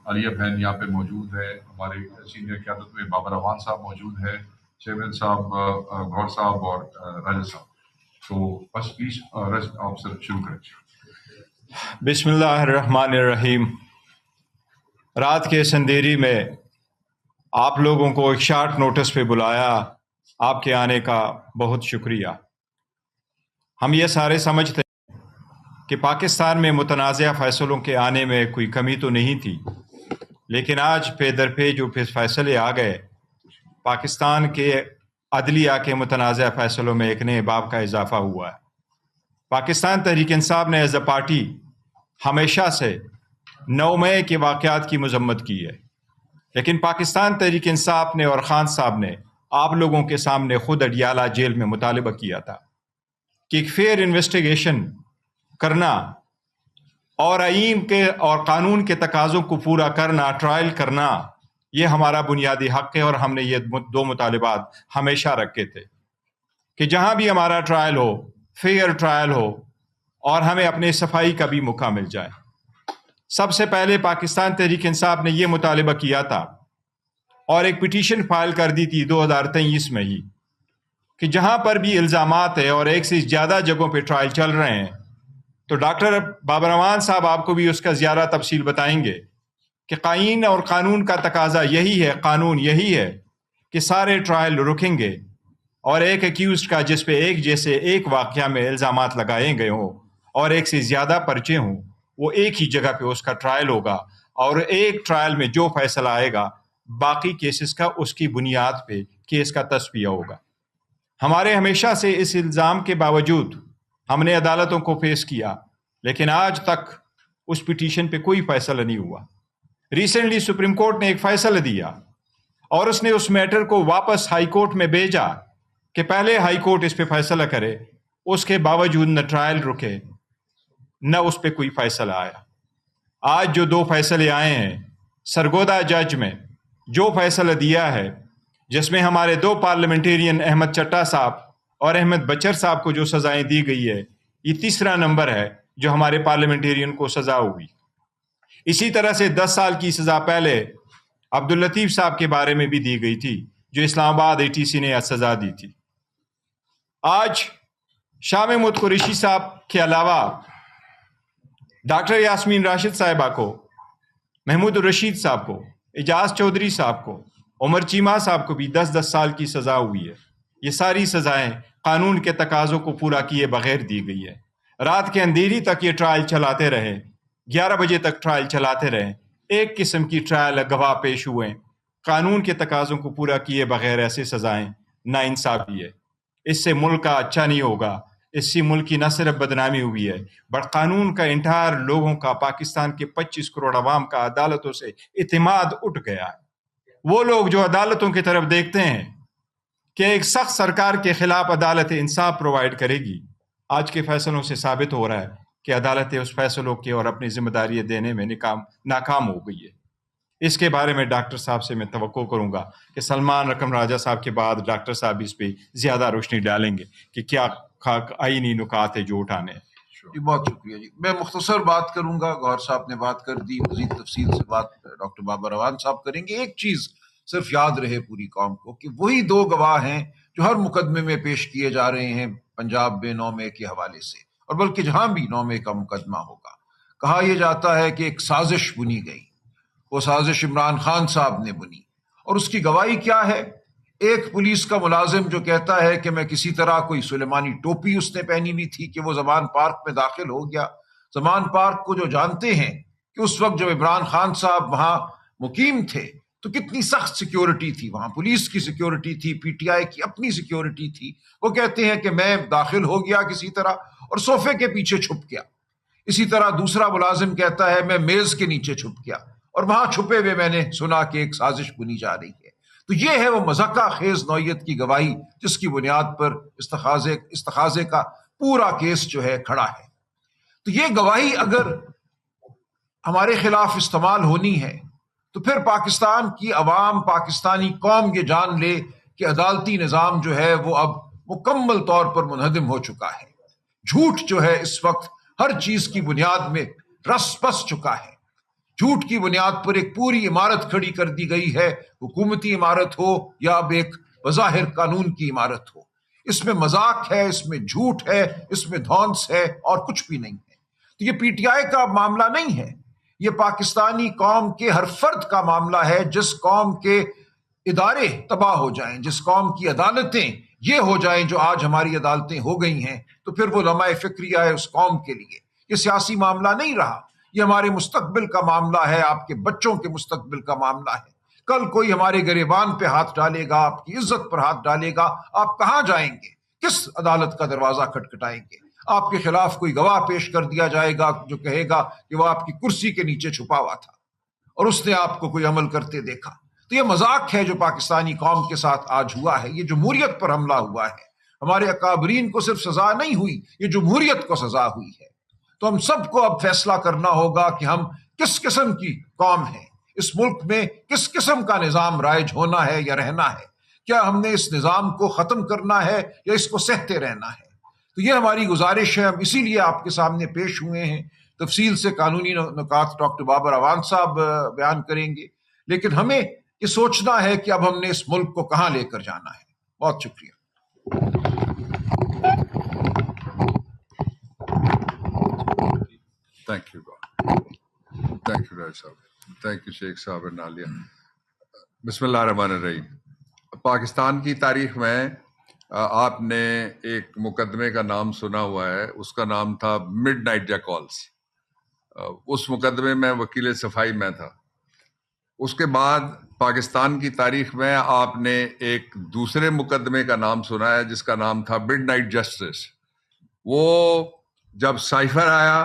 عالیہ بہن یہاں پہ موجود ہے، ہمارے سینئر قیادت میں بابر اعوان صاحب موجود ہے، چیئرمین صاحب گور صاحب اور راجہ صاحب. تو بس پلیز آپ سر شروع کریں. بسم اللہ الرحمن الرحیم. رات کے اس اندھیری میں آپ لوگوں کو ایک شارٹ نوٹس پہ بلایا، آپ کے آنے کا بہت شکریہ. ہم یہ سارے سمجھتے ہیں کہ پاکستان میں متنازع فیصلوں کے آنے میں کوئی کمی تو نہیں تھی، لیکن آج پے در پے جو فیصلے آ گئے، پاکستان کے عدلیہ کے متنازع فیصلوں میں ایک نئے باب کا اضافہ ہوا ہے. پاکستان تحریک انصاف نے ایز اے پارٹی ہمیشہ سے 9 مئی کے واقعات کی مذمت کی ہے، لیکن پاکستان تحریک انصاف نے اور خان صاحب نے آپ لوگوں کے سامنے خود اڈیالہ جیل میں مطالبہ کیا تھا کہ ایک فیئر انویسٹیگیشن کرنا اور آئین کے اور قانون کے تقاضوں کو پورا کرنا، ٹرائل کرنا، یہ ہمارا بنیادی حق ہے. اور ہم نے یہ 2 مطالبات ہمیشہ رکھے تھے کہ جہاں بھی ہمارا ٹرائل ہو، فیئر ٹرائل ہو اور ہمیں اپنے صفائی کا بھی موقع مل جائے. سب سے پہلے پاکستان تحریک انصاف نے یہ مطالبہ کیا تھا اور ایک پٹیشن فائل کر دی تھی 2023 میں ہی کہ جہاں پر بھی الزامات ہیں اور ایک سے زیادہ جگہوں پہ ٹرائل چل رہے ہیں، تو ڈاکٹر بابر اعوان صاحب آپ کو بھی اس کا زیادہ تفصیل بتائیں گے کہ آئین اور قانون کا تقاضا یہی ہے، قانون یہی ہے کہ سارے ٹرائل رکیں گے اور ایک ایکیوزڈ کا جس پہ ایک جیسے ایک واقعہ میں الزامات لگائے گئے ہوں اور ایک سے زیادہ پرچے ہوں، وہ ایک ہی جگہ پہ اس کا ٹرائل ہوگا اور ایک ٹرائل میں جو فیصلہ آئے گا باقی کیسز کا اس کی بنیاد پہ کیس کا تصفیہ ہوگا. ہمارے ہمیشہ سے اس الزام کے باوجود ہم نے عدالتوں کو فیس کیا، لیکن آج تک اس پٹیشن پہ کوئی فیصلہ نہیں ہوا. ریسنٹلی سپریم کورٹ نے ایک فیصلہ دیا اور اس نے اس میٹر کو واپس ہائی کورٹ میں بھیجا کہ پہلے ہائی کورٹ اس پہ فیصلہ کرے. اس کے باوجود نہ ٹرائل رکے نہ اس پہ کوئی فیصلہ آیا. آج جو 2 فیصلے آئے ہیں سرگودا جج میں، جو فیصلہ دیا ہے جس میں ہمارے 2 پارلیمنٹیرین احمد چٹا صاحب اور احمد بچر صاحب کو جو سزائیں دی گئی ہے، یہ تیسرا نمبر ہے جو ہمارے پارلیمنٹیرین کو سزا ہوئی. اسی طرح سے 10 سال کی سزا پہلے عبداللطیف صاحب کے بارے میں بھی دی گئی تھی جو اسلام آباد ATC نے سزا دی تھی. آج شاہ محمود قریشی صاحب کے علاوہ ڈاکٹر یاسمین راشد صاحبہ کو، محمود الرشید صاحب کو، اعجاز چودھری صاحب کو، عمر چیمہ صاحب کو بھی 10 سال کی سزا ہوئی ہے. یہ ساری سزائیں قانون کے تقاضوں کو پورا کیے بغیر دی گئی ہے. رات کے اندھیری تک یہ ٹرائل چلاتے رہے، 11 بجے تک ٹرائل چلاتے رہے. ایک قسم کی ٹرائل گواہ پیش ہوئے، قانون کے تقاضوں کو پورا کیے بغیر ایسے سزائیں ناانصافی ہے. اس سے ملک کا اچھا نہیں ہوگا. اس سے ملک کی نہ صرف بدنامی ہوئی ہے بٹ قانون کا انٹائر لوگوں کا، پاکستان کے 25 کروڑ عوام کا عدالتوں سے اعتماد اٹھ گیا ہے. وہ لوگ جو عدالتوں کی طرف دیکھتے ہیں کہ ایک سخت سرکار کے خلاف عدالت انصاف پرووائڈ کرے گی، آج کے فیصلوں سے ثابت ہو رہا ہے کہ عدالتیں اس فیصلوں کے اور اپنی ذمہ داری دینے میں ناکام ہو گئی ہے. اس کے بارے میں ڈاکٹر صاحب سے میں توقع کروں گا کہ سلمان رقم راجہ صاحب کے بعد ڈاکٹر صاحب اس پہ زیادہ روشنی ڈالیں گے کہ کیا آئینی نکات ہے جو اٹھانے ہیں. جی بہت شکریہ. جی میں مختصر بات کروں گا، گوہر صاحب نے بات کر دی، مزید تفصیل سے بات ڈاکٹر بابر اعوان صاحب کریں گے. ایک چیز صرف یاد رہے پوری قوم کو کہ وہی 2 گواہ ہیں جو ہر مقدمے میں پیش کیے جا رہے ہیں پنجاب میں 9 مئی کے حوالے سے، اور بلکہ جہاں بھی 9 مئی کا مقدمہ ہوگا. کہا یہ جاتا ہے کہ ایک سازش بنی گئی، وہ سازش عمران خان صاحب نے بنی، اور اس کی گواہی کیا ہے؟ ایک پولیس کا ملازم جو کہتا ہے کہ میں کسی طرح، کوئی سلیمانی ٹوپی اس نے پہنی ہوئی تھی کہ وہ زمان پارک میں داخل ہو گیا. زمان پارک کو جو جانتے ہیں کہ اس وقت جب عمران خان صاحب وہاں مقیم تھے تو کتنی سخت سیکیورٹی تھی، وہاں پولیس کی سیکیورٹی تھی، PTI کی اپنی سیکیورٹی تھی. وہ کہتے ہیں کہ میں داخل ہو گیا کسی طرح اور صوفے کے پیچھے چھپ گیا. اسی طرح دوسرا ملازم کہتا ہے میں میز کے نیچے چھپ گیا اور وہاں چھپے ہوئے میں نے سنا کہ ایک سازش بنی جا رہی ہے. تو یہ ہے وہ مذاکرہ خیز نوعیت کی گواہی جس کی بنیاد پر استخاذے کا پورا کیس جو ہے کھڑا ہے. تو یہ گواہی اگر ہمارے خلاف استعمال ہونی ہے تو پھر پاکستان کی عوام، پاکستانی قوم یہ جان لے کہ عدالتی نظام جو ہے وہ اب مکمل طور پر منہدم ہو چکا ہے. جھوٹ جو ہے اس وقت ہر چیز کی بنیاد میں رس پس چکا ہے. جھوٹ کی بنیاد پر ایک پوری عمارت کھڑی کر دی گئی ہے، حکومتی عمارت ہو یا اب ایک بظاہر قانون کی عمارت ہو۔ اس میں مذاق ہے، اس میں جھوٹ ہے، اس میں دھونس ہے اور کچھ بھی نہیں ہے۔ تو یہ پی ٹی آئی کا معاملہ نہیں ہے، یہ پاکستانی قوم کے ہر فرد کا معاملہ ہے۔ جس قوم کے ادارے تباہ ہو جائیں، جس قوم کی عدالتیں یہ ہو جائیں جو آج ہماری عدالتیں ہو گئی ہیں، تو پھر وہ لمحہ فکریہ ہے اس قوم کے لیے۔ یہ سیاسی معاملہ نہیں رہا، یہ ہمارے مستقبل کا معاملہ ہے، آپ کے بچوں کے مستقبل کا معاملہ ہے۔ کل کوئی ہمارے گریبان پہ ہاتھ ڈالے گا، آپ کی عزت پر ہاتھ ڈالے گا، آپ کہاں جائیں گے؟ کس عدالت کا دروازہ کھٹکھٹائیں گے؟ آپ کے خلاف کوئی گواہ پیش کر دیا جائے گا جو کہے گا کہ وہ آپ کی کرسی کے نیچے چھپا ہوا تھا اور اس نے آپ کو کوئی عمل کرتے دیکھا۔ تو یہ مذاق ہے جو پاکستانی قوم کے ساتھ آج ہوا ہے، یہ جمہوریت پر حملہ ہوا ہے۔ ہمارے اکابرین کو صرف سزا نہیں ہوئی، یہ جمہوریت کو سزا ہوئی ہے۔ تو ہم سب کو اب فیصلہ کرنا ہوگا کہ ہم کس قسم کی قوم ہیں، اس ملک میں کس قسم کا نظام رائج ہونا ہے یا رہنا ہے۔ کیا ہم نے اس نظام کو ختم کرنا ہے یا اس کو سہتے رہنا ہے؟ تو یہ ہماری گزارش ہے، ہم اسی لیے آپ کے سامنے پیش ہوئے ہیں۔ تفصیل سے قانونی نکات ڈاکٹر بابر اعوان صاحب بیان کریں گے، لیکن ہمیں یہ سوچنا ہے کہ اب ہم نے اس ملک کو کہاں لے کر جانا ہے۔ بہت شکریہ۔ تھینک یو راج صاحب، تھینک یو شیخ صاحب اور نالیہ۔ بسم اللہ الرحمن الرحیم۔ پاکستان کی تاریخ میں آپ نے ایک مقدمے کا نام سنا ہوا ہے، اس کا نام تھا مڈ نائٹ جیکالز۔ اس مقدمے میں وکیل صفائی میں تھا۔ اس کے بعد پاکستان کی تاریخ میں آپ نے ایک دوسرے مقدمے کا نام سنا ہے جس کا نام تھا مڈ نائٹ جسٹس۔ وہ جب سائفر آیا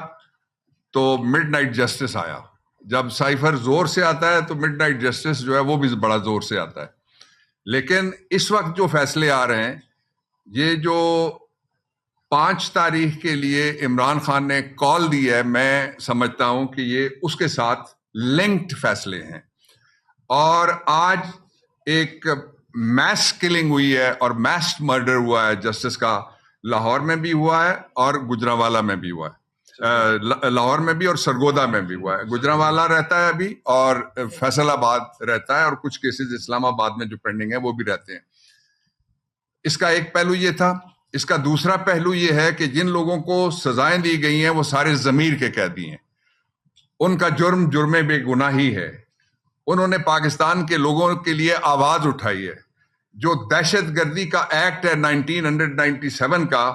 تو مڈ نائٹ جسٹس آیا، جب سائفر زور سے آتا ہے تو مڈ نائٹ جسٹس جو ہے وہ بھی بڑا زور سے آتا ہے۔ لیکن اس وقت جو فیصلے آ رہے ہیں، یہ جو 5 تاریخ کے لیے عمران خان نے کال دی ہے، میں سمجھتا ہوں کہ یہ اس کے ساتھ لنکڈ فیصلے ہیں۔ اور آج ایک میس کلنگ ہوئی ہے اور میس مرڈر ہوا ہے جسٹس کا، لاہور میں بھی ہوا ہے اور گجرانوالہ میں بھی ہوا ہے، لاہور میں بھی اور سرگودا میں بھی ہوا ہے۔ گجرانوالہ رہتا ہے ابھی اور فیصل آباد رہتا ہے، اور کچھ کیسز اسلام آباد میں جو پینڈنگ ہے وہ بھی رہتے ہیں۔ اس کا ایک پہلو یہ تھا۔ اس کا دوسرا پہلو یہ ہے کہ جن لوگوں کو سزائیں دی گئی ہیں وہ سارے ضمیر کے قیدی ہیں، ان کا جرم بے گناہی ہے۔ انہوں نے پاکستان کے لوگوں کے لیے آواز اٹھائی ہے۔ جو دہشت گردی کا ایکٹ ہے 1997 کا،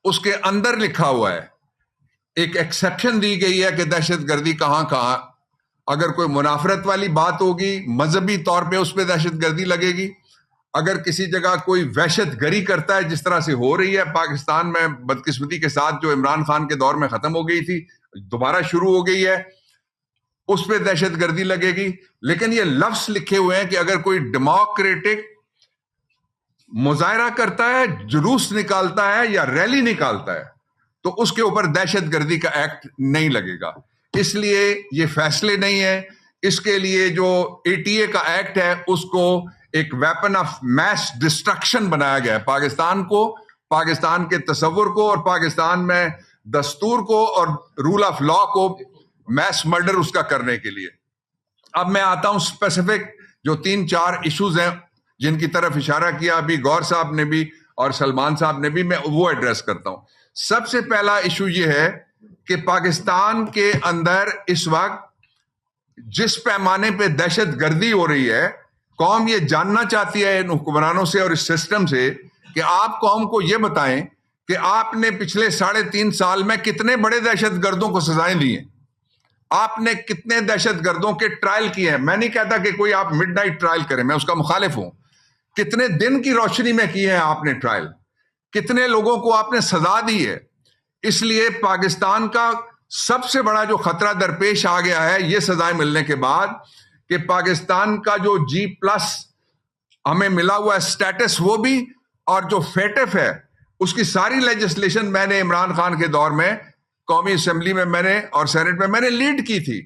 اس کے اندر لکھا ہوا ہے، ایک ایکسیپشن دی گئی ہے کہ دہشت گردی کہاں کہاں، اگر کوئی منافرت والی بات ہوگی مذہبی طور پہ اس پہ دہشت گردی لگے گی، اگر کسی جگہ کوئی وحشت گری کرتا ہے جس طرح سے ہو رہی ہے پاکستان میں بدقسمتی کے ساتھ، جو عمران خان کے دور میں ختم ہو گئی تھی دوبارہ شروع ہو گئی ہے، اس پہ دہشت گردی لگے گی۔ لیکن یہ لفظ لکھے ہوئے ہیں کہ اگر کوئی ڈیموکریٹک مظاہرہ کرتا ہے، جلوس نکالتا ہے یا ریلی نکالتا ہے تو اس کے اوپر دہشت گردی کا ایکٹ نہیں لگے گا۔ اس لیے یہ فیصلے نہیں ہے، اس کے لیے جو ATA کا ایکٹ ہے اس کو ایک ویپن آف میس ڈسٹرکشن بنایا گیا ہے، پاکستان کو، پاکستان کے تصور کو اور پاکستان میں دستور کو اور رول آف لا کو میس مرڈر اس کا کرنے کے لیے۔ اب میں آتا ہوں اسپیسیفک جو 3-4 ایشوز ہیں جن کی طرف اشارہ کیا ابھی گور صاحب نے بھی اور سلمان صاحب نے بھی، میں وہ ایڈریس کرتا ہوں۔ سب سے پہلا ایشو یہ ہے کہ پاکستان کے اندر اس وقت جس پیمانے پہ دہشت گردی ہو رہی ہے، قوم یہ جاننا چاہتی ہے ان حکمرانوں سے اور اس سسٹم سے کہ آپ قوم کو یہ بتائیں کہ آپ نے پچھلے 3.5 سال میں کتنے بڑے دہشت گردوں کو سزائیں دی ہیں، آپ نے کتنے دہشت گردوں کے ٹرائل کیے ہیں۔ میں نہیں کہتا کہ کوئی آپ مڈ نائٹ ٹرائل کریں، میں اس کا مخالف ہوں۔ کتنے دن کی روشنی میں کیے ہیں آپ نے ٹرائل، کتنے لوگوں کو آپ نے سزا دی ہے۔ اس لیے پاکستان کا سب سے بڑا جو خطرہ درپیش آ گیا ہے یہ سزائیں ملنے کے بعد، کہ پاکستان کا جو G+ ہمیں ملا ہوا ہے سٹیٹس، وہ بھی، اور جو فیٹف ہے اس کی ساری لیجسلیشن میں نے عمران خان کے دور میں قومی اسمبلی میں میں نے اور سینٹ میں میں نے لیڈ کی تھی،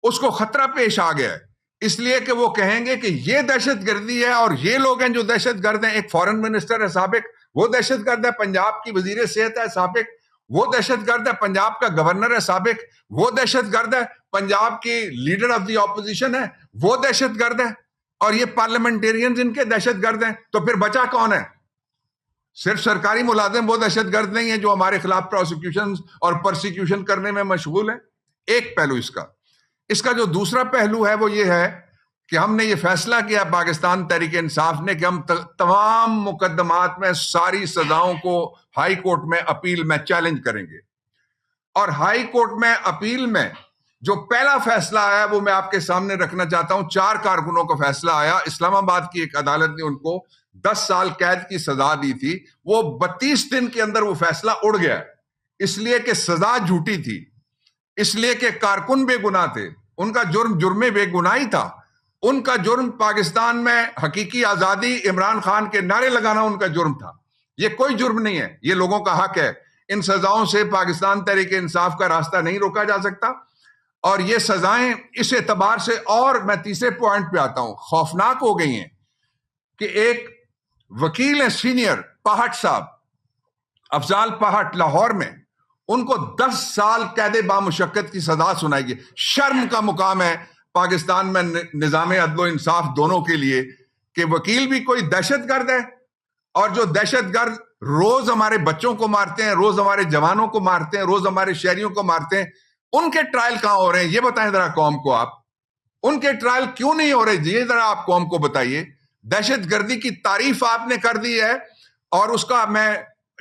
اس کو خطرہ پیش آ گیا ہے۔ اس لیے کہ وہ کہیں گے کہ یہ دہشت گردی ہے اور یہ لوگ ہیں جو دہشت گرد ہیں۔ ایک فارن منسٹر ہے سابق، وہ دہشت گرد ہے، پنجاب کی وزیر صحت ہے سابق، وہ دہشت گرد ہے. پنجاب کا گورنر ہے سابق, وہ دہشت گرد ہے. پنجاب کی لیڈر آف دی اپوزیشن ہے, وہ دہشت گرد ہے. اور یہ پارلیمنٹیرینز ان کے دہشت گرد ہیں. تو پھر بچا کون ہے؟ صرف سرکاری ملازم وہ دہشت گرد نہیں ہیں جو ہمارے خلاف پروسیکیوشن اور پرسیکیوشن کرنے میں مشغول ہیں. ایک پہلو اس کا جو دوسرا پہلو ہے وہ یہ ہے کہ ہم نے یہ فیصلہ کیا پاکستان تحریک انصاف نے کہ ہم تمام مقدمات میں ساری سزاؤں کو ہائی کورٹ میں اپیل میں چیلنج کریں گے. اور ہائی کورٹ میں اپیل میں جو پہلا فیصلہ آیا وہ میں آپ کے سامنے رکھنا چاہتا ہوں. 4 کارکنوں کا فیصلہ آیا. اسلام آباد کی ایک عدالت نے ان کو 10 سال قید کی سزا دی تھی. وہ 32 دن کے اندر وہ فیصلہ اڑ گیا, اس لیے کہ سزا جھوٹی تھی, اس لیے کہ کارکن بے گناہ تھے. ان کا جرم بے گناہی تھا. ان کا جرم پاکستان میں حقیقی آزادی, عمران خان کے نعرے لگانا ان کا جرم تھا. یہ کوئی جرم نہیں ہے, یہ لوگوں کا حق ہے. ان سزاؤں سے پاکستان تحریک انصاف کا راستہ نہیں روکا جا سکتا. اور یہ سزائیں اس اعتبار سے, اور میں تیسرے پوائنٹ پہ آتا ہوں, خوفناک ہو گئی ہیں کہ ایک وکیل ہیں سینئر, پاہٹ صاحب, افضال پاہٹ, لاہور میں, ان کو 10 سال قید بامشقت کی سزا سنائی گئی. شرم کا مقام ہے پاکستان میں نظام عدل و انصاف دونوں کے لیے کہ وکیل بھی کوئی دہشت گرد ہے, اور جو دہشت گرد روز ہمارے بچوں کو مارتے ہیں, روز ہمارے جوانوں کو مارتے ہیں, روز ہمارے شہریوں کو مارتے ہیں, ان کے ٹرائل کہاں ہو رہے ہیں؟ یہ بتائیں ذرا قوم کو. آپ ان کے ٹرائل کیوں نہیں ہو رہے؟ یہ ذرا آپ قوم کو بتائیے. دہشت گردی کی تعریف آپ نے کر دی ہے. اور اس کا میں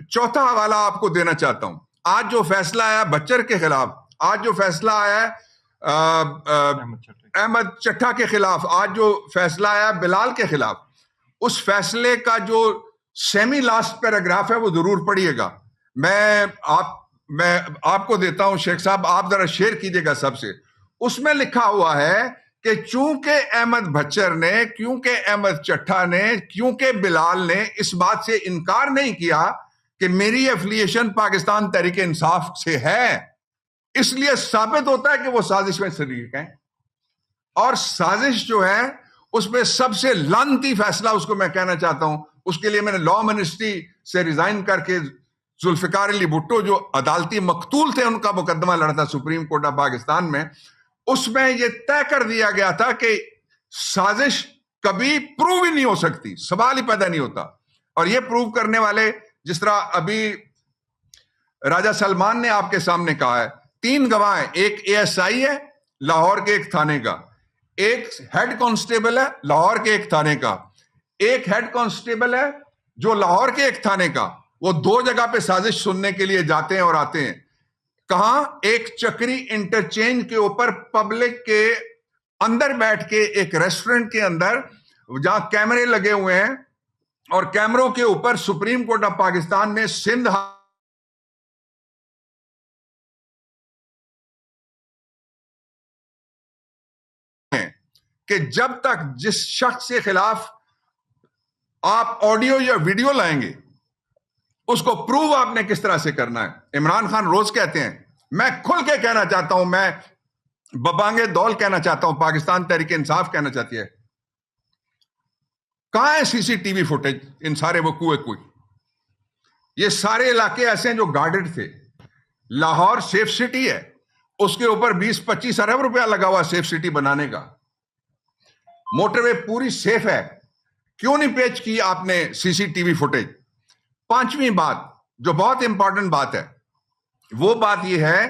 چوتھا حوالہ آپ کو دینا چاہتا ہوں. آج جو فیصلہ آیا بچر کے خلاف, آج جو فیصلہ آیا احمد چٹھا کے خلاف, آج جو فیصلہ آیا بلال کے خلاف, اس فیصلے کا جو سیمی لاسٹ پیراگراف ہے وہ ضرور پڑھیے گا. میں آپ کو دیتا ہوں شیخ صاحب, آپ ذرا شیئر کیجئے گا سب سے. اس میں لکھا ہوا ہے کہ چونکہ احمد بچر نے, کیونکہ احمد چٹھا نے, کیونکہ بلال نے اس بات سے انکار نہیں کیا کہ میری ایفیلیشن پاکستان تحریک انصاف سے ہے, اس لیے ثابت ہوتا ہے کہ وہ سازش میں شریک ہیں. اور سازش جو ہے اس میں سب سے لعنتی فیصلہ, اس کو میں کہنا چاہتا ہوں, اس کے لیے میں نے لا منسٹری سے ریزائن کر کے ذوالفقار علی بھٹو جو عدالتی مقتول تھے ان کا مقدمہ لڑا تھا سپریم کورٹ آف پاکستان میں, اس میں یہ طے کر دیا گیا تھا کہ سازش کبھی پروو ہی نہیں ہو سکتی, سوال ہی پیدا نہیں ہوتا. اور یہ پروو کرنے والے, جس طرح ابھی راجہ سلمان نے آپ کے سامنے کہا ہے, 3 گواہ ہیں. ایک ASI ہے لاہور کے ایک تھانے کا, ایک ہیڈ کانسٹیبل ہے لاہور کے ایک تھانے کا, ایک ہیڈ کانسٹیبل ہے جو لاہور کے ایک تھانے کا. وہ 2 جگہ پہ سازش سننے کے لیے جاتے ہیں اور آتے ہیں. کہاں؟ ایک چکری انٹرچینج کے اوپر پبلک کے اندر بیٹھ کے, ایک ریسٹورنٹ کے اندر جہاں کیمرے لگے ہوئے ہیں, اور کیمروں کے اوپر سپریم کورٹ آف پاکستان نے سندھ کہ جب تک جس شخص کے خلاف آپ آڈیو یا ویڈیو لائیں گے اس کو پروو آپ نے کس طرح سے کرنا ہے. عمران خان روز کہتے ہیں, میں کھل کے کہنا چاہتا ہوں, میں ببانگے دول کہنا چاہتا ہوں, پاکستان تحریک انصاف کہنا چاہتی ہے, کہاں ہے CCTV فوٹیج ان سارے وقوع کوئی؟ یہ سارے علاقے ایسے ہیں جو گارڈڈ تھے. لاہور سیف سٹی ہے, اس کے اوپر 20-25 ارب روپیہ لگا ہوا سیف سٹی بنانے کا. موٹر وے پوری سیف ہے, کیوں نہیں پیش کی آپ نے CCTV فوٹیج؟ 5ویں بات جو بہت امپورٹنٹ بات ہے, وہ بات یہ ہے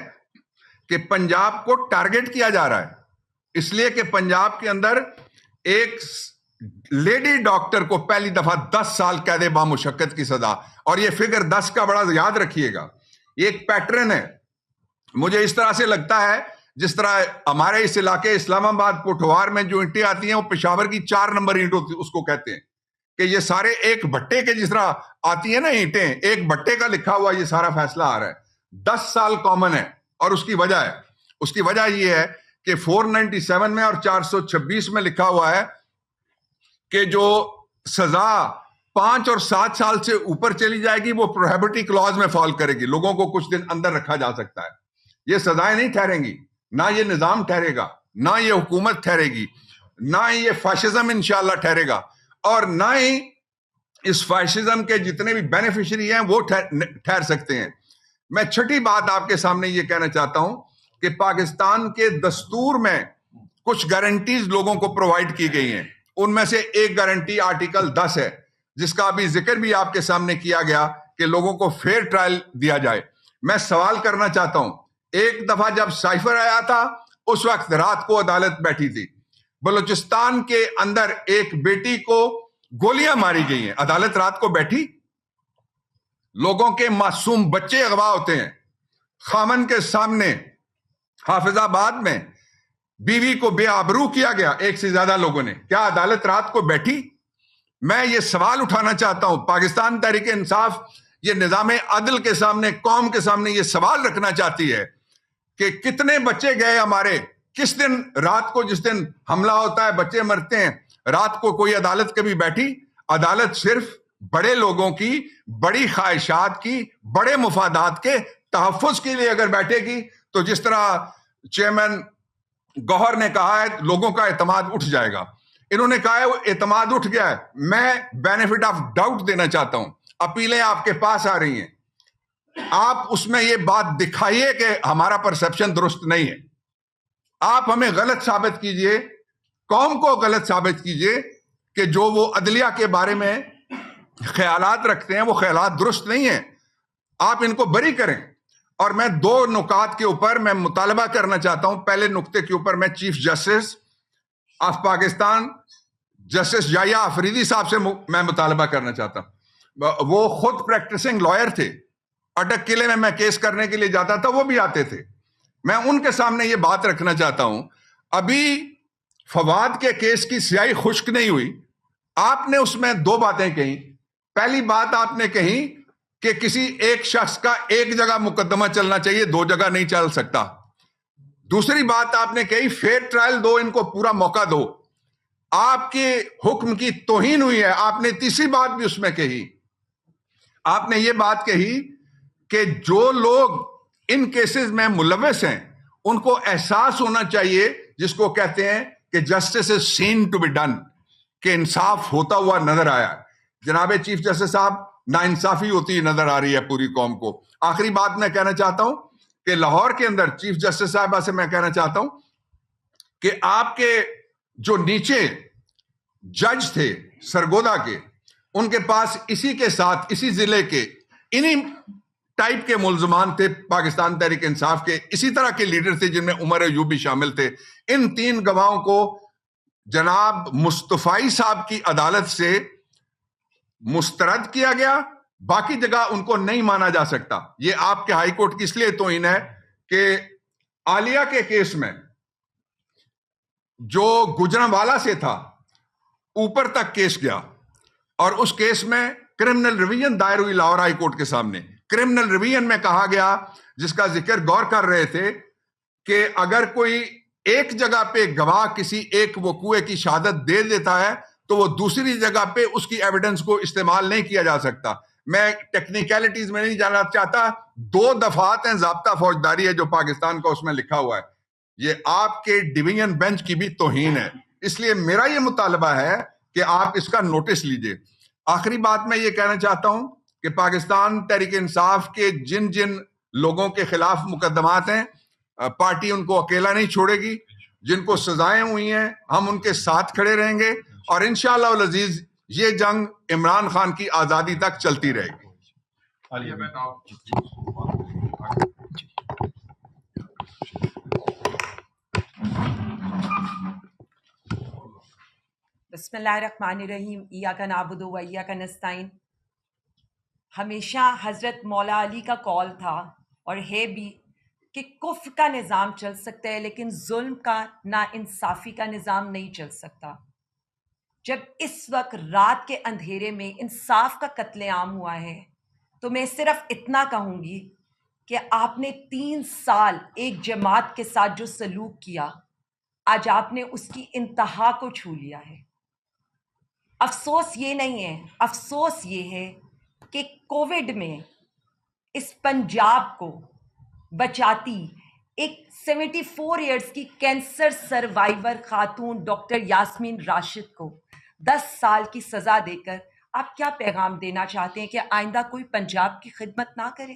کہ پنجاب کو ٹارگٹ کیا جا رہا ہے, اس لیے کہ پنجاب کے اندر ایک لیڈی ڈاکٹر کو پہلی دفعہ 10 سال قید بامشقت کی سزا. اور یہ فگر 10 کا بڑا یاد رکھیے گا, یہ ایک پیٹرن ہے. مجھے اس طرح سے لگتا ہے جس طرح ہمارے اس علاقے اسلام آباد پٹھوار میں جو اینٹیں آتی ہیں وہ پشاور کی 4 نمبر اینٹ اس کو کہتے ہیں, کہ یہ سارے ایک بھٹے کے, جس طرح آتی ہیں نا اینٹیں, ایک بھٹے کا لکھا ہوا یہ سارا فیصلہ آ رہا ہے. 10 سال کامن ہے, اور اس کی وجہ یہ ہے کہ 497 میں اور 426 میں لکھا ہوا ہے کہ جو سزا 5 اور 7 سال سے اوپر چلی جائے گی وہ پروہیبٹی کلاز میں فال کرے گی, لوگوں کو کچھ دن اندر رکھا جا سکتا ہے. یہ سزائیں نہیں ٹھہریں گی, نہ یہ نظام ٹھہرے گا, نہ یہ حکومت ٹھہرے گی, نہ یہ فاشزم انشاءاللہ ٹھہرے گا, اور نہ ہی اس فاشزم کے جتنے بھی بینیفیشری ہیں وہ ٹھہر سکتے ہیں. میں چھٹی بات آپ کے سامنے یہ کہنا چاہتا ہوں کہ پاکستان کے دستور میں کچھ گارنٹیز لوگوں کو پرووائڈ کی گئی ہیں. ان میں سے ایک گارنٹی آرٹیکل 10 ہے, جس کا ابھی ذکر بھی آپ کے سامنے کیا گیا کہ لوگوں کو فیئر ٹرائل دیا جائے. میں سوال کرنا چاہتا ہوں, ایک دفعہ جب سائفر آیا تھا اس وقت رات کو عدالت بیٹھی تھی. بلوچستان کے اندر ایک بیٹی کو گولیاں ماری گئی ہیں, عدالت رات کو بیٹھی. لوگوں کے معصوم بچے اغوا ہوتے ہیں. خامن کے سامنے حافظ آباد میں بیوی کو بے آبرو کیا گیا ایک سے زیادہ لوگوں نے. کیا عدالت رات کو بیٹھی؟ میں یہ سوال اٹھانا چاہتا ہوں, پاکستان تحریک انصاف یہ نظام عدل کے سامنے, قوم کے سامنے یہ سوال رکھنا چاہتی ہے کہ کتنے بچے گئے ہمارے, کس دن رات کو جس دن حملہ ہوتا ہے بچے مرتے ہیں, رات کو کوئی عدالت کبھی بیٹھی؟ عدالت صرف بڑے لوگوں کی, بڑی خواہشات کی, بڑے مفادات کے تحفظ کے لیے اگر بیٹھے گی تو جس طرح چیئرمین گوہر نے کہا ہے لوگوں کا اعتماد اٹھ جائے گا. انہوں نے کہا ہے وہ اعتماد اٹھ گیا ہے. میں بینیفٹ آف ڈاؤٹ دینا چاہتا ہوں. اپیلیں آپ کے پاس آ رہی ہیں, آپ اس میں یہ بات دکھائیے کہ ہمارا پرسپشن درست نہیں ہے. آپ ہمیں غلط ثابت کیجئے, قوم کو غلط ثابت کیجئے کہ جو وہ عدلیہ کے بارے میں خیالات رکھتے ہیں وہ خیالات درست نہیں ہیں. آپ ان کو بری کریں. اور میں دو نکات کے اوپر میں مطالبہ کرنا چاہتا ہوں. پہلے نقطے کے اوپر میں chief justice of Pakistan justice Yahya Afridi صاحب سے میں مطالبہ کرنا چاہتا ہوں. وہ خود پریکٹسنگ لائر تھے, اٹک قلعے میں کیس کرنے کے لیے جاتا تھا, وہ بھی آتے تھے. میں ان کے سامنے یہ بات رکھنا چاہتا ہوں, ابھی فواد کے کیس کی سیاہی خشک نہیں ہوئی. آپ نے اس میں دو باتیں کہیں. پہلی بات آپ نے کہی کہ کسی ایک شخص کا ایک جگہ مقدمہ چلنا چاہیے, دو جگہ نہیں چل سکتا. دوسری بات آپ نے کہی فیئر ٹرائل دو, ان کو پورا موقع دو. آپ کے حکم کی توہین ہوئی ہے. آپ نے تیسری بات بھی اس میں کہی, آپ نے یہ بات کہی کہ جو لوگ ان کیسز میں ملوث ہیں ان کو احساس ہونا چاہیے, جس کو کہتے ہیں کہ justice is seen to be done, کہ انصاف ہوتا ہوا نظر آیا. جناب چیف جسٹس صاحب, ناانصافی ہوتی نظر آ رہی ہے پوری قوم کو. آخری بات میں کہنا چاہتا ہوں کہ لاہور کے اندر چیف جسٹس صاحبہ سے میں کہنا چاہتا ہوں کہ آپ کے جو نیچے جج تھے سرگودا کے, ان کے پاس اسی کے ساتھ اسی ضلع کے انہی ٹائپ کے ملزمان تھے پاکستان تحریک انصاف کے, اسی طرح کے لیڈر تھے جن میں عمر ایوب بھی شامل تھے. ان تین گواہوں کو جناب مصطفی صاحب کی عدالت سے مسترد کیا گیا, باقی جگہ ان کو نہیں مانا جا سکتا. یہ آپ کے ہائی کورٹ کی اس لیے توہین ہے کہ عالیہ کے کیس میں جو گجرانوالہ سے تھا اوپر تک کیس گیا, اور اس کیس میں کرمنل ریویژن دائر ہوئی لاہور ہائی کورٹ کے سامنے. کرمنل ریویژن میں کہا گیا, جس کا ذکر غور کر رہے تھے, کہ اگر کوئی ایک جگہ پہ گواہ کسی ایک وقوعے کی شہادت دے دیتا ہے تو وہ دوسری جگہ پہ اس کی ایویڈنس کو استعمال نہیں کیا جا سکتا. میں ٹیکنیکلٹیز میں نہیں جانا چاہتا. 2 دفعات ہیں ضابطہ فوجداری ہے جو پاکستان کا اس میں لکھا ہوا ہے. یہ آپ کے ڈویژن بینچ کی بھی توہین ہے. اس لیے میرا یہ مطالبہ ہے کہ آپ اس کا نوٹس لیجئے. آخری بات میں یہ کہنا چاہتا ہوں کہ پاکستان تحریک انصاف کے جن جن لوگوں کے خلاف مقدمات ہیں, پارٹی ان کو اکیلا نہیں چھوڑے گی. جن کو سزائیں ہوئی ہیں ہم ان کے ساتھ کھڑے رہیں گے, اور انشاءاللہ العزیز یہ جنگ عمران خان کی آزادی تک چلتی رہے گی. بسم اللہ الرحمن الرحیم. ایاک نعبد و ایاک نستعین. ہمیشہ حضرت مولا علی کا کال تھا اور ہے بھی کہ کفر کا نظام چل سکتا ہے لیکن ظلم کا, نا انصافی کا نظام نہیں چل سکتا. جب اس وقت رات کے اندھیرے میں انصاف کا قتل عام ہوا ہے تو میں صرف اتنا کہوں گی کہ آپ نے 3 سال ایک جماعت کے ساتھ جو سلوک کیا, آج آپ نے اس کی انتہا کو چھو لیا ہے. افسوس یہ نہیں ہے, افسوس یہ ہے کہ کووڈ میں اس پنجاب کو بچاتی ایک 74 ایئرز کی کینسر سروائیور خاتون ڈاکٹر یاسمین راشد کو 10 سال کی سزا دے کر آپ کیا پیغام دینا چاہتے ہیں کہ آئندہ کوئی پنجاب کی خدمت نہ کرے؟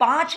5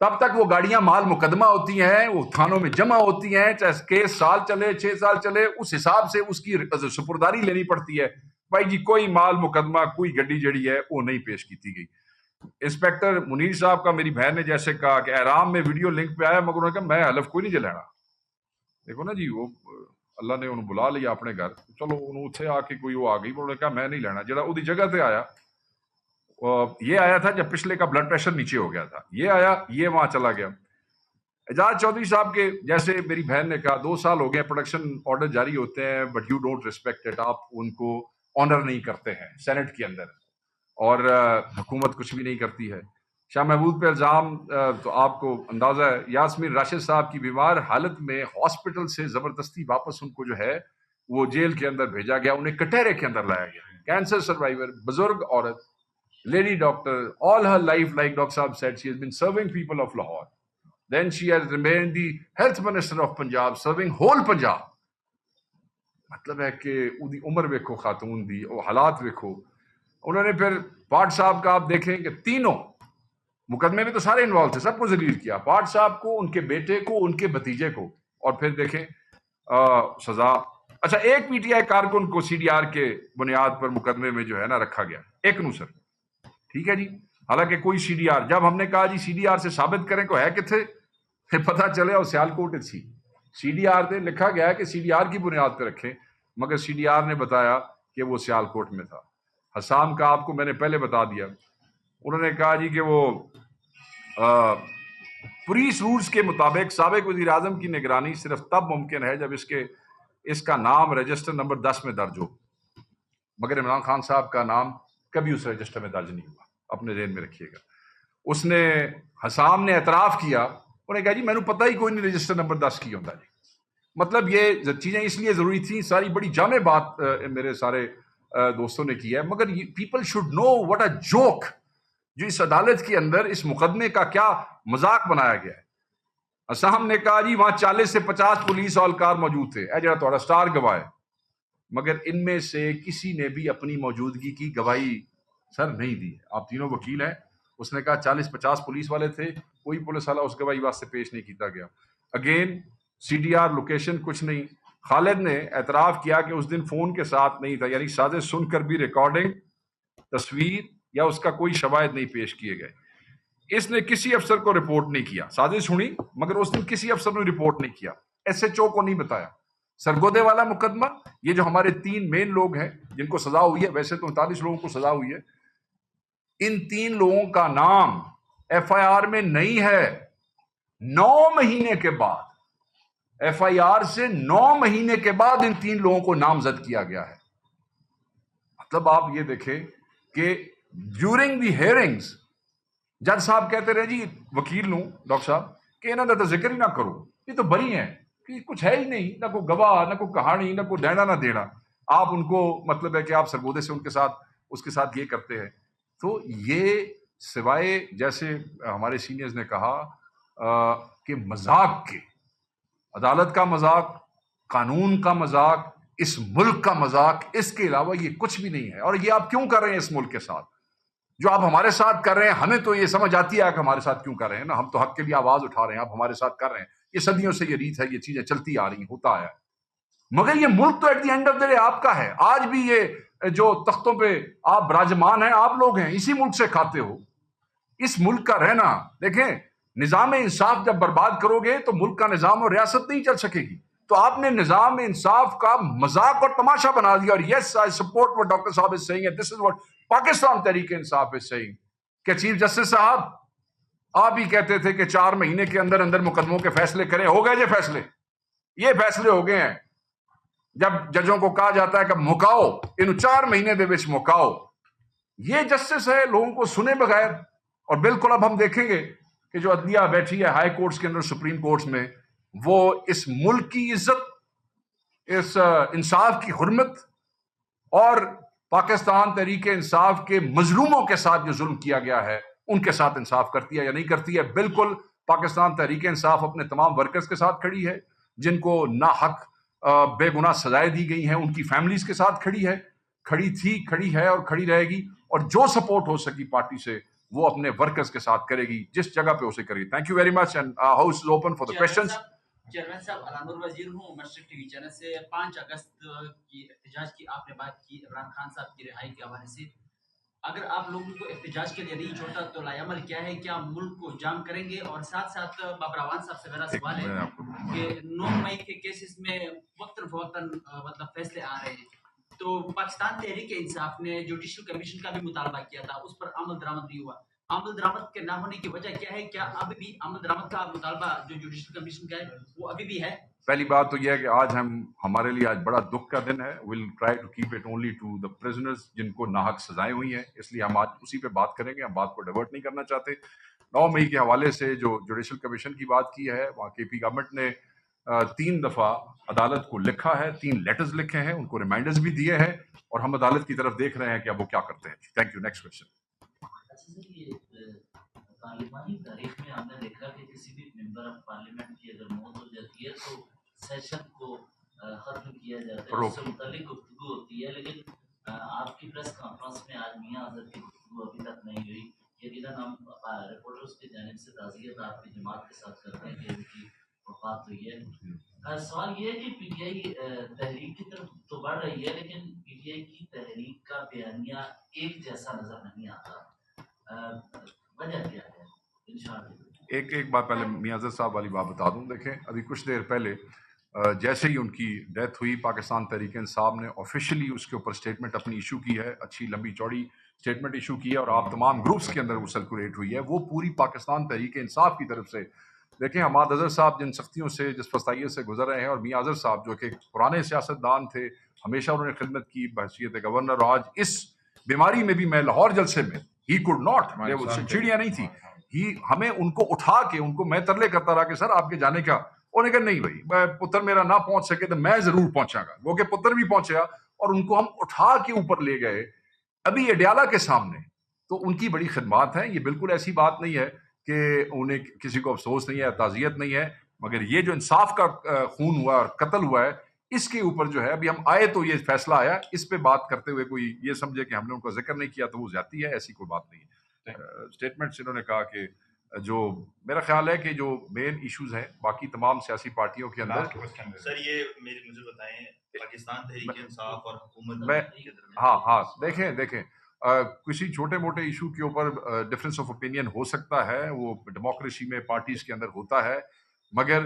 تب تک وہ گاڑیاں مال مقدمہ ہوتی ہیں, وہ تھانوں میں جمع ہوتی ہیں, چاہے کیس سال چلے 6 سال چلے, اس حساب سے اس کی سپرداری لینی پڑتی ہے. بھائی جی کوئی مال مقدمہ کوئی گڈی جڑی ہے وہ نہیں پیش کی گئی. انسپیکٹر منیر صاحب کا میری بہن نے جیسے کہا کہ احرام میں ویڈیو لنک پہ آیا, مگر انہوں نے کہا میں حلف کوئی نہیں جلانا. دیکھو نا جی, وہ اللہ نے انہوں بلا لیا اپنے گھر, چلو انہوں اتنے آ کے کوئی وہ آ گئی, انہوں نے کہا میں نہیں لینا. جڑا وہ جگہ تے آیا, یہ آیا تھا جب پچھلے کا بلڈ پریشر نیچے ہو گیا تھا, یہ آیا, یہ وہاں چلا گیا. اعجاز چودھری صاحب کے جیسے میری بہن نے کہا 2 سال ہو گئے پروڈکشن آرڈر جاری ہوتے ہیں, but you don't respect it, آپ ان کو آنر نہیں کرتے ہیں سینٹ کے اندر, اور حکومت کچھ بھی نہیں کرتی ہے. شاہ محمود پہ الزام, تو آپ کو اندازہ ہے یاسمین راشد صاحب کی بیمار حالت میں ہاسپٹل سے زبردستی واپس ان کو جو ہے وہ جیل کے اندر بھیجا گیا, انہیں کٹہرے کے اندر لایا گیا. کینسر سروائیور, بزرگ عورت, lady doctor, all her life, like Dr. Saab said, she has been serving people of Lahore. Then she has remained the health minister of Punjab, serving whole Punjab. مطلب ہے کہ اُدی عمر ویکھو خاتون دی, وہ حالات ویکھو. انہوں نے پھر پاٹ صاحب کا آپ دیکھیں کہ تینوں مقدمے میں تو سارے انوالو تھے, سب کو ذلیل کیا, پاٹ صاحب کو, ان کے بیٹے کو, ان کے بھتیجے کو, اور پھر دیکھیں سزا. اچھا, ایک پی ٹی آئی کارکن کو سی ڈی آر کے بنیاد پر مقدمے میں جو ہے نا رکھا گیا, ایک نو سر, ٹھیک ہے جی, حالانکہ کوئی سی ڈی آر, جب ہم نے کہا جی سی ڈی آر سے ثابت کریں کو ہے کتنے, پتہ چلے اور سیالکوٹ تھی. سی ڈی آر پہ لکھا گیا ہے کہ سی ڈی آر کی بنیاد پہ رکھیں, مگر سی ڈی آر نے بتایا کہ وہ سیالکوٹ میں تھا. حسام کا آپ کو میں نے پہلے بتا دیا, انہوں نے کہا جی کہ وہ پولیس رولز کے مطابق سابق وزیر اعظم کی نگرانی صرف تب ممکن ہے جب اس کا نام رجسٹر نمبر 10 میں درج ہو, مگر عمران خان صاحب کا نام کبھی اس رجسٹر میں درج نہیں ہوا, اپنے ذہن میں رکھیے گا. اس نے, حسام نے اعتراف کیا, انہوں نے کہا جی میں نے پتہ ہی کوئی نہیں رجسٹر نمبر 10 کی ہوتا جی. مطلب یہ چیزیں اس لیے ضروری تھیں, ساری بڑی جامع بات میرے سارے دوستوں نے کی ہے, مگر people should know what a joke جو اس عدالت کے اندر اس مقدمے کا کیا مذاق بنایا گیا ہے. حسام نے کہا جی وہاں 40 سے 50 پولیس اہلکار موجود تھے, اے جڑا تھوڑا سٹار گواہ ہے, مگر ان میں سے کسی نے بھی اپنی موجودگی کی گواہی سر نہیں دی. آپ تینوں وکیل ہیں, اس نے کہا 40-50 پولیس والے تھے, کوئی پولیس والا اس گواہی واسطے پیش نہیں کیتا گیا. Again C D R location کچھ نہیں. خالد نے اعتراف کیا کہ اس دن فون کے ساتھ نہیں تھا, یعنی سازش سن کر بھی ریکارڈنگ, تصویر یا اس کا کوئی شواہد نہیں پیش کیے گئے. اس نے کسی افسر کو رپورٹ نہیں کیا, سازش سنی مگر اس دن کسی افسر نے رپورٹ نہیں کیا, ایس ایچ او کو نہیں بتایا. سرگودے والا مقدمہ, یہ جو ہمارے 3 مین لوگ ہیں جن کو سزا ہوئی ہے, ویسے تو 39 لوگوں کو سزا ہوئی ہے, ان 3 لوگوں کا نام ایف آئی آر میں نہیں ہے. 9 مہینے کے بعد, ایف آئی آر سے 9 مہینے کے بعد ان 3 لوگوں کو نامزد کیا گیا ہے. مطلب آپ یہ دیکھیں کہ ڈیورنگ دی ہیئرنگز جج صاحب کہتے رہے جی وکیل نو, ڈاکٹر صاحب کہ انہوں نے تو ذکر ہی نہ کرو, یہ تو بری ہیں, کہ کچھ ہے ہی نہیں, نہ کوئی گواہ, نہ کوئی کہانی, نہ کوئی دینا نہ دینا. آپ ان کو مطلب ہے کہ آپ سرگودے سے اس کے ساتھ یہ کرتے ہیں. تو یہ سوائے جیسے ہمارے سینئرز نے کہا کہ مذاق کے, عدالت کا مذاق, قانون کا مذاق, اس ملک کا مذاق, اس کے علاوہ یہ کچھ بھی نہیں ہے. اور یہ آپ کیوں کر رہے ہیں اس ملک کے ساتھ, جو آپ ہمارے ساتھ کر رہے ہیں؟ ہمیں تو یہ سمجھ آتی ہے کہ ہمارے ساتھ کیوں کر رہے ہیں نا, ہم تو حق کے لیے آواز اٹھا رہے ہیں, آپ ہمارے ساتھ کر رہے ہیں. یہ صدیوں سے یہ ریت ہے, یہ چیزیں چلتی آ رہی ہیں, ہوتا آیا ہے. مگر یہ ملک تو at the end of the day آپ کا ہے. آج بھی یہ جو تختوں پہ آپ براجمان ہیں, آپ لوگ ہیں, اسی ملک سے کھاتے ہو. اس ملک کا رہنا دیکھیں, نظام انصاف جب برباد کرو گے تو ملک کا نظام اور ریاست نہیں چل سکے گی. تو آپ نے نظام انصاف کا مذاق اور تماشا بنا دیا. اور yes I support what doctor صاحب is saying, this is what Pakistan Tehreek Insaf is saying, کہ چیف جسٹس صاحب آپ ہی کہتے تھے کہ 4 مہینے کے اندر اندر مقدموں کے فیصلے کریں. ہو گئے یہ فیصلے, یہ فیصلے ہو گئے ہیں. جب ججوں کو کہا جاتا ہے کہ مکاؤ, ان 4 مہینے دے وچ مکاؤ, یہ جسٹس ہے لوگوں کو سنے بغیر. اور بالکل اب ہم دیکھیں گے کہ جو عدلیہ بیٹھی ہے ہائی کورٹس کے اندر, سپریم کورٹس میں, وہ اس ملک کی عزت, اس انصاف کی حرمت اور پاکستان تحریک انصاف کے مظلوموں کے ساتھ جو ظلم کیا گیا ہے ان کے ساتھ انصاف کرتی ہے یا نہیں کرتی ہے. بالکل پاکستان تحریک انصاف اپنے تمام ورکرز کے ساتھ کھڑی ہے, جن کو ناحق بے گناہ سزائیں دی گئی ہیں, ان کی فیملیز کے ساتھ کھڑی ہے, کھڑی تھی, کھڑی ہے اور کھڑی رہے گی. اور جو سپورٹ ہو سکی پارٹی سے وہ اپنے ورکرز کے ساتھ کرے گی جس جگہ پہ اسے کرے گی. Thank you very much and house is open for the questions. Chairman صاحب علامہ وزیر ہوں مشرق ٹی وی چینل سے. 5 اگست کی احتجاج کی آپ نے بات کی عمران خان صاحب کی رہائی کے حوالے سے. اگر آپ لوگوں کو احتجاج کے لیے نہیں چھوڑتا تو لائے عمل کیا ہے؟ کیا ملک کو جام کریں گے؟ اور ساتھ ساتھ بابر اعوان صاحب سے میرا سوال ہے کہ 9 مئی کے کیسز میں وقتاً فوقتاً مطلب فیصلے آ رہے ہیں، تو پاکستان تحریک انصاف نے جوڈیشل کمیشن کا بھی مطالبہ کیا تھا، اس پر عمل درآمد نہیں ہوا. عمل درآمد کے نہ ہونے کی وجہ کیا ہے؟ کیا اب بھی عمل درآمد کا مطالبہ جو جوڈیشل کمیشن کا ہے وہ ابھی بھی ہے؟ پہلی بات تو یہ ہے کہ آج ہمارے لیے آج بڑا دکھ کا دن ہے. We'll try to keep it only to the prisoners جن کو ناحق سزائیں ہوئی ہیں، اس لیے ہم آج اسی پہ بات کریں گے. ہم بات کو ڈیورٹ نہیں کرنا چاہتے. 9 مئی کے حوالے سے جو جوڈیشل کمیشن کی بات کی ہے، وہاں کے پی گورنمنٹ نے 3 دفعہ عدالت کو لکھا ہے، 3 لیٹرز لکھے ہیں، ان کو ریمائنڈرز بھی دیے ہیں، اور ہم عدالت کی طرف دیکھ رہے ہیں کہ اب وہ کیا کرتے ہیں. Thank you. Next question. پارلیمانی تاریخ میں ہم نے دیکھا کہ کسی بھی ممبر آف پارلیمنٹ کی اگر موت ہو جاتی ہے تو سیشن کو ختم کیا جاتا ہے، اس سے متعلق گفتگو ہوتی ہے. لیکن آپ کی پریس کانفرنس میں آج میاں اظہر کی گفتگو ابھی تک نہیں ہوئی. یقیناً ہم رپورٹرز کی جانب سے تعزیت آپ کی جماعت کے ساتھ کرتے ہیں کہ ان کی وفات ہوئی ہے. سوال یہ ہے کہ پی ٹی آئی تحریک کی طرف تو بڑھ رہی ہے، لیکن پی ٹی آئی کی تحریک کا بیانیہ ایک جیسا نظر نہیں آتا. وجہ کیا ہے؟ ایک بات پہلے میاں اظہر صاحب والی بات بتا دوں. دیکھیں، ابھی کچھ دیر پہلے جیسے ہی ان کی ڈیتھ ہوئی، پاکستان تحریک انصاف نے آفیشلی اس کے اوپر اسٹیٹمنٹ اپنی ایشو کی ہے. اچھی لمبی چوڑی اسٹیٹمنٹ ایشو کی ہے، اور آپ تمام گروپس کے اندر وہ سرکولیٹ ہوئی ہے. وہ پوری پاکستان تحریک انصاف کی طرف سے. دیکھیں، حماد اظہر صاحب جن سختیوں سے، جس پستائیت سے گزر رہے ہیں، اور میاں اظہر صاحب جو کہ ایک پرانے سیاستدان تھے، ہمیشہ انہوں نے خدمت کی بحیثیت گورنر. آج اس بیماری میں بھی میں لاہور جلسے میں ہی کوڈ ناٹ، چڑیاں نہیں تھی، ہمیں ان کو اٹھا کے ان کو میں ترلے کرتا رہا کہ سر آپ کے جانے کا. انہوں نے کہا نہیں بھائی، پتر میرا نہ پہنچ سکے تو میں ضرور پہنچا گا. وہ کہ پتر بھی پہنچا، اور ان کو ہم اٹھا کے اوپر لے گئے ابھی اڈیالہ کے سامنے. تو ان کی بڑی خدمات ہیں. یہ بالکل ایسی بات نہیں ہے کہ انہیں کسی کو افسوس نہیں ہے، تعزیت نہیں ہے، مگر یہ جو انصاف کا خون ہوا اور قتل ہوا ہے، اس کے اوپر جو ہے ابھی ہم آئے تو یہ فیصلہ آیا. اس پہ بات کرتے ہوئے کوئی یہ سمجھے کہ ہم نے ان کا ذکر نہیں کیا تو وہ زیادتی ہے، ایسی کوئی بات نہیں ہے. اسٹیٹمنٹس انہوں نے کہا کہ جو میرا خیال ہے کہ جو مین ایشوز ہیں باقی تمام سیاسی پارٹیوں کے اندر. سر یہ مجھے بتائیں، پاکستان تحریک انصاف اور حکومت میں ہاں دیکھیں کسی چھوٹے موٹے ایشو کے اوپر ڈفرینس آف اوپینین ہو سکتا ہے، وہ ڈیموکریسی میں پارٹیز کے اندر ہوتا ہے. مگر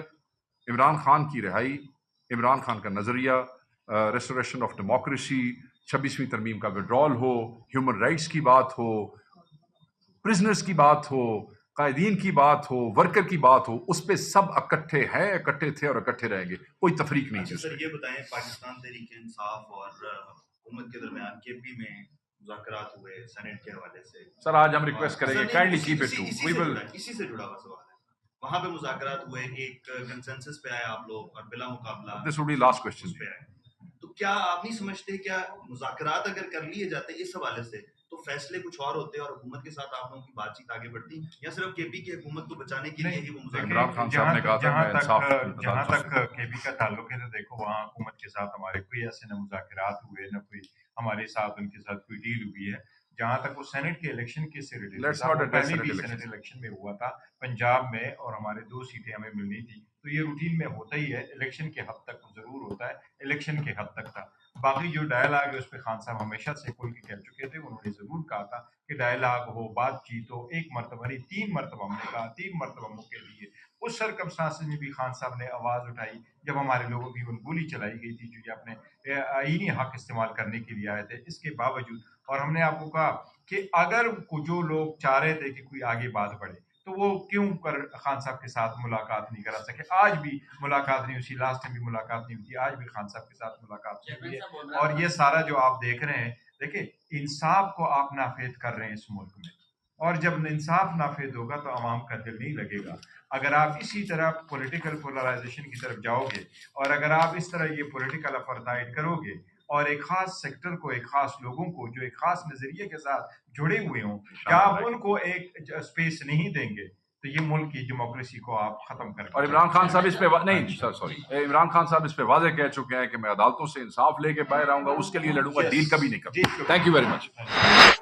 عمران خان کی رہائی، عمران خان کا نظریہ، ریسٹوریشن آف ڈیموکریسی، 26ویں ترمیم کا وڈرال ہو، ہیومن رائٹس کی بات ہو، پرزنرز کی بات ہو، قائدین کی بات ہو، ورکر کی بات ہو، اس پہ سب اکٹھے ہیں، اکٹھے تھے اور اکٹھے رہیں گے. کوئی تفریق نہیں ہے. سر یہ بتائیں، پاکستان تحریک انصاف اور حکومت کے درمیان کے پی میں مذاکرات ہوئے سینٹ کے حوالے سے. سر آج ہم ریکویسٹ کریں گے کائنڈلی کیپ اٹ ٹو وی ول. اسی سے جڑا ہوا سوال ہے، وہاں پہ مذاکرات ہوئے، ایک کنسنسس پہ آئے آپ لوگ، اور بلا مقابلہ this would be last question پہ آئے. تو کیا آپ نہیں سمجھتے کیا مذاکرات اگر کر لیے جاتے اس حوالے سے تو فیصلے کچھ اور ہوتے اور حکومت کے ساتھ آپ لوگوں کی بات چیت آگے بڑھتی، یا صرف کے پی کی حکومت کو بچانے کے لیے ہی وہ مذاکرات؟ جہاں تک کے پی کا تعلق ہے تو دیکھو، وہاں حکومت کے ساتھ ہمارے کوئی ایسے نہ مذاکرات ہوئے، نہ کوئی ہمارے ساتھ ان کے ساتھ کوئی ڈیل ہوئی ہے. جہاں تک وہ سینٹ کے الیکشن کے سے ریلیٹڈ، پہلے بھی سینٹ الیکشن میں ہوا تھا پنجاب میں، اور ہمارے 2 سیٹیں ہمیں ملنی تھی. تو یہ روٹین میں ہوتا ہی ہے، الیکشن کے حد تک ضرور ہوتا ہے، الیکشن کے حد تک تھا. باقی جو ڈائلاگ ہے اس پہ خان صاحب ہمیشہ سے کھول کے کہہ چکے تھے. انہوں نے ضرور کہا تھا کہ ڈائلاگ ہو، بات چیت ہو. 1 مرتبہ نہیں، 3 مرتبہ ہم نے کہا، 3 مرتبہ موقع دیے. اس سرکمسٹانس میں بھی خان صاحب نے آواز اٹھائی جب ہمارے لوگوں کی ان گولی چلائی گئی تھی، جو یہ اپنے آئینی حق استعمال کرنے کے لیے آئے تھے. اس کے باوجود، اور ہم نے آپ کو کہا کہ اگر جو لوگ چاہ رہے تھے کہ کوئی آگے بات بڑھے تو وہ کیوں کر خان صاحب کے ساتھ ملاقات نہیں کرا سکے. آج بھی ملاقات نہیں ہوئی، لاسٹ ٹائم بھی ملاقات نہیں ہوئی، آج بھی خان صاحب کے ساتھ ملاقات نہیں ہوئی ہے. اور یہ سارا جو آپ دیکھ رہے ہیں، دیکھیں انصاف کو آپ نافذ کر رہے ہیں اس ملک میں، اور جب انصاف نافذ ہوگا تو عوام کا دل نہیں لگے گا. اگر آپ اسی طرح پولیٹیکل پولرائزیشن کی طرف جاؤ گے، اور اگر آپ اس طرح یہ پولیٹیکل اپارٹائڈ کرو گے، اور ایک خاص سیکٹر کو، ایک خاص لوگوں کو جو ایک خاص نظریے کے ساتھ جڑے ہوئے ہوں، کیا آپ ان کو ایک اسپیس نہیں دیں گے تو یہ ملک کی ڈیموکریسی کو آپ ختم کر. اور عمران خان صاحب اس پہ عمران خان صاحب اس پہ واضح کہہ چکے ہیں کہ میں عدالتوں سے انصاف لے کے باہر آؤں گا، اس کے لیے لڑوں گا، ڈیل کبھی نہیں کروں. Thank you very much.